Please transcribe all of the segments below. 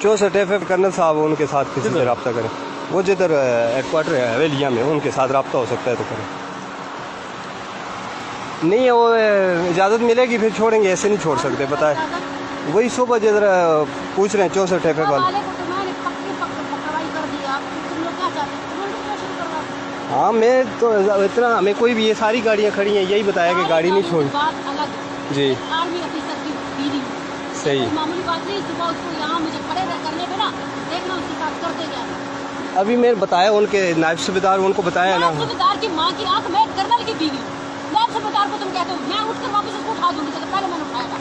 64 FF colonel साहब उनके साथ किसी से रब्ता करें, वो जिधर हेडक्वार्टर है हवेलिया में, उनके साथ रब्ता हो सकता है तो करें। नहीं वो इजाज़त मिलेगी फिर छोड़ेंगे, ऐसे नहीं छोड़ सकते बताए। वही सुबह जिधर पूछ रहे हैं 64 FF वाले। हाँ मैं तो इतना, हमें कोई भी ये सारी गाड़ियाँ खड़ी हैं यही बताया कि गाड़ी नहीं छोड़ी जी। सही मामूली बात नहीं, सुबह उसको यहाँ मुझे खड़े करने पे ना देखना उसके साथ करते गया। अभी मैंने बताया उनके नायब सूबेदार, उनको बताया ना। सूबेदार की माँ की आंख में कर्नल की बीवी, नायब सूबेदार को तुम कहते हो, मैं उठकर वापस उसको उठा दूंगी, तो पहले मैंने उठाया था।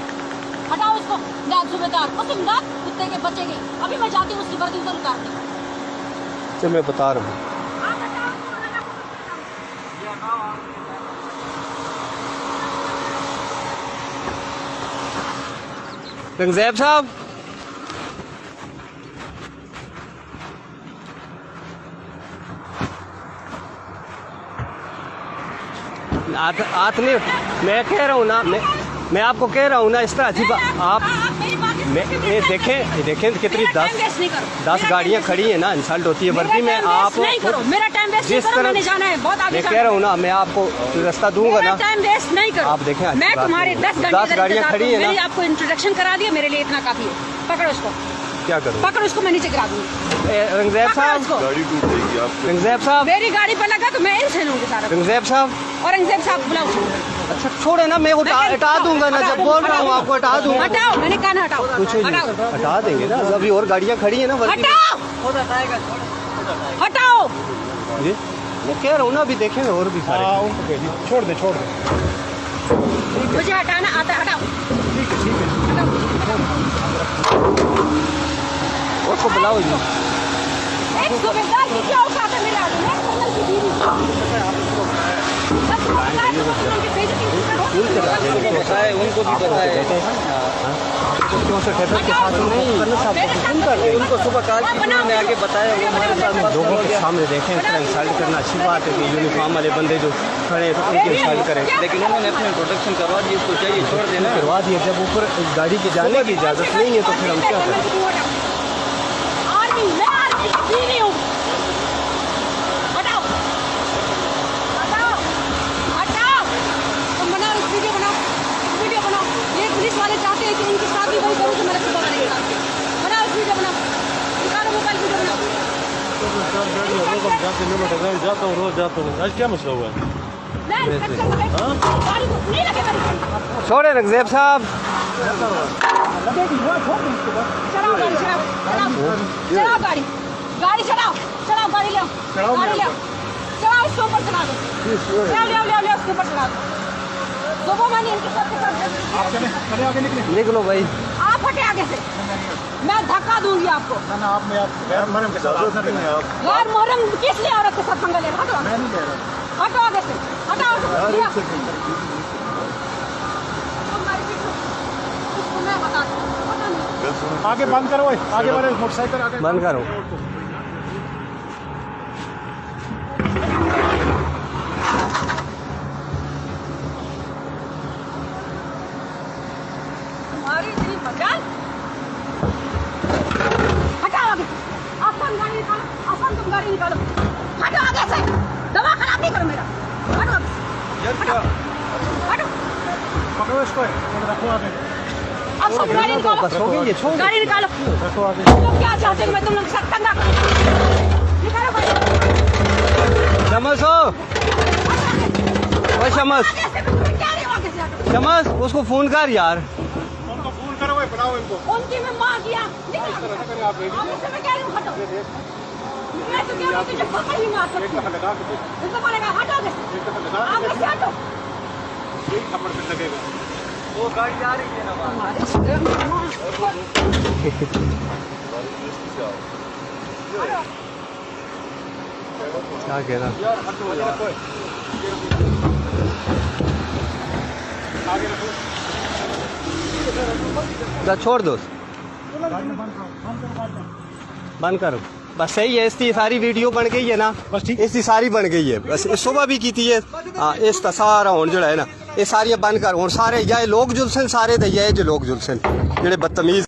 हटाओ इसको नायब सूबेदार, कसम नाथ कुत्ते के बच्चे के। अभी मैं जाती हूँ उसकी वर्दी उतर उतारती हूँ। चल मैं बता रहा हूँ। रंगज़ैब साहब आत नहीं, मैं कह रहा हूँ ना, मैं आपको कह रहा हूँ ना, इस तरह अजीब आप ये देखें कितनी 10 गाड़ियाँ खड़ी हैं ना, इंसल्ट होती है वर्दी में। आप जिस तरह मैं कह रहा हूँ ना, मैं आपको रास्ता दूंगा ना, टाइम वेस्ट नहीं करो। आप देखें मैं तुम्हारे 10 गाड़ियाँ खड़ी हैं ना, आपको इंट्रोडक्शन करा दिया, मेरे लिए इतना काफी है। पकड़ो उसको, क्या करूँ? पकड़ो उसको, मैं नीचे गिरा दूंगी। रंगज़ैब साहब, रंगज़ैब साहब, मेरी गाड़ी पर लगा तो मैं इनसे लूंगी सारा। रंगज़ैब साहब, और रंगज़ैब साहब बुलाओ। अच्छा छोड़े ना, मैं हटा दूंगा ना, जब बोल रहा हूँ आपको हटा दूंगा। हटाओ, मैंने कहा ना हटाओ। कुछ नहीं, हटा देंगे ना, अभी और गाड़ियाँ खड़ी हैं ना वर्दी में। हटाओ जी, मैं कह रहा हूँ ना, अभी देखेंगे और भी सारे। छोड़ दे मुझे हटाना आता, हटाओ। ठीक है उसको बुलाओ जी। एक सूबेदार की क्या औकात है मेरे आगे? मैं कर्नल की बीवी। पता है, उनको भी पता है। उनको सुबह कॉल की उन्होंने आगे बताया, वो हमारे साथ लोगों के सामने देखें, इस तरह इंसल्ट करना अच्छी बात है कि यूनिफॉर्म वाले बंदे जो खड़े हैं तो उनकी इंसल्ट करें। लेकिन उन्होंने अपने प्रोटेक्शन करवा दी, उसको चाहिए छोड़ देना। करवा दिए, जब ऊपर गाड़ी के जाने की इजाज़त नहीं है तो फिर हम क्या करें? मैं आर्मी की बीवी हूँ। हटाओ, हटाओ, हटाओ। तुम बनाओ, वीडियो बनाओ। ये पुलिस वाले चाहते हैं कि उनकी शादी वही करूँ तो मेरे सुबह बनेगा। बनाओ वीडियो बनाओ, निकालो मोबाइल, वीडियो बनाओ। रोज जाता हूँ, आज क्या मसला हुआ है? छोड़े रंगज़ैब साहब, चलाओ गाड़ी, गाड़ी चलाओ, गाड़ी ले चलाओ, इसके ऊपर चला दो, ले उसके ऊपर चला दो। सुबह मैंने इनके साथ निकलो भाई, आप हटे आगे से, मैं धक्का दूंगी आपको। गैर मोहरम किस लिए औरत के साथ पंगा ले रहा है? हटो आगे से, हटाओ। मैं बता दूँ, आगे बंद करो, आगे बढ़े, मोटरसाइकिल आगे बंद करो। तुम्हारी इतनी मजाल। हटाओ आगे, आसान गाड़ी निकालो, तुम गाड़ी निकालो। हटो आगे से, दवा खराब नहीं करो मेरा। हटो आगे से, हटो। पकड़ो इसको, रखो आगे। अब सब गाड़ी निकालो, गाड़ी निकालो। रखो आगे। तुम क्या चाहते हो? मैं तुम लोग के साथ तंगा निकालो गाड़ी। शमस हो, ओए शमस, शमस उसको फोन कर यार। उनको फोन करो, बुलाओ इनको। उनकी मैं मार दिया। आगे से मैं कह रही हूँ हटो। मैं तो क्या तुझे पकड़ ही मार सकती हूँ। इनको बोलेगा हटो आगे से हटो। एक थप्पड़ फिर लगेगा। वो गाड़ी आ रही है ना हमारे क्या कहना, छोड़ दो, बंद करो बस। सही है, इसकी सारी वीडियो बन गई है ना, बस ठीक, इसकी सारी बन गई है। बस सुबह भी की थी हाँ, इसका सारा हूँ जो है ना, ये सारी बंद कर। और सारे या लोग जुलसन सारे दे जो लोग जुलसन जेडे बदतमीज